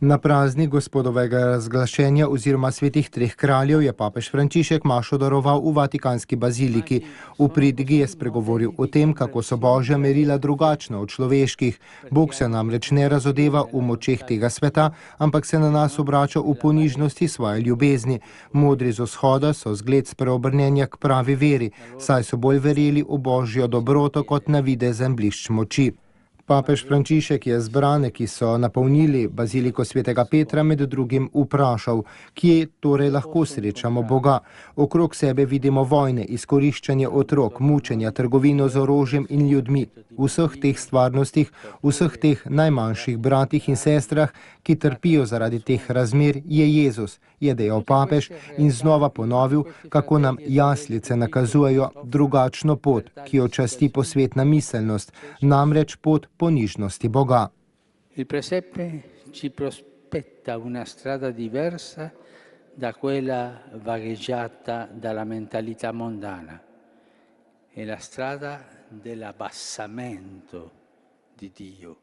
Na praznik gospodovega razglašenja oziroma svetih treh kraljev je papež Frančišek mašo daroval v Vatikanski baziliki. V pridigi je spregovoril o tem, kako so božja merila drugačna od človeških. Bog se namreč ne razodeva v močeh tega sveta, ampak se na nas obrača v ponižnosti svoje ljubezni. Modri z vzhoda so zgled spreobrnjenja k pravi veri, saj so bolj verjeli v božjo dobroto kot navidezen blišč moči. Papež Frančišek je zbrane, ki so napolnili baziliko svetega Petra, med drugim vprašal, kje torej lahko srečamo Boga. Okrog sebe vidimo vojne, izkoriščanje otrok, mučenja, trgovino z orožjem in ljudmi. V vseh teh stvarnostih, vseh teh najmanjših bratih in sestrah, ki trpijo zaradi teh razmer, je Jezus, je dejal papež in znova ponovil, kako nam jaslice nakazujejo drugačno pot, ki jo časti posvetna miselnost, namreč pot ponižnosti Boga. Il presepe ci prospetta una strada diversa da quella vagheggiata dalla mentalità mondana. È la strada dell'abbassamento di Dio.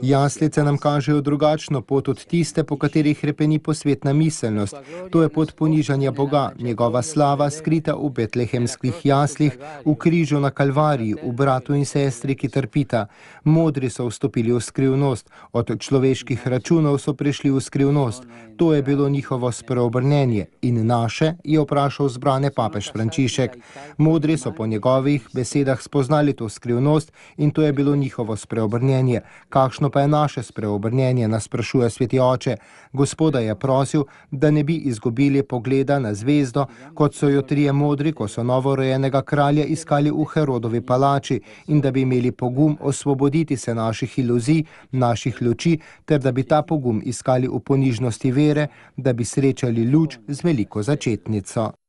Jaslice nam kažejo drugačno pot od tiste, po kateri hrepeni posvetna miselnost. To je pot ponižanja Boga, njegova slava skrita v betlehemskih jaslih, v križu na Kalvariji, v bratu in sestri, ki trpita. Modri so vstopili v skrivnost, od človeških računov so prišli v skrivnost. To je bilo njihovo spreobrnenje. In naše, je vprašal zbrane papež Frančišek. Modri so po njegovih besedah spoznali to skrivnost in to je bilo njihovo spreobrnenje. Kakšno pa je naše spreobrnenje, nas sprašuje sveti oče. Gospoda je prosil, da ne bi izgubili pogleda na zvezdo, kot so jo trije modri, ko so novorojenega kralja iskali v Herodovi palači, in da bi imeli pogum osvoboditi se naših iluzij, naših luči, ter da bi ta pogum iskali v ponižnosti vere, da bi srečali luč z veliko začetnico.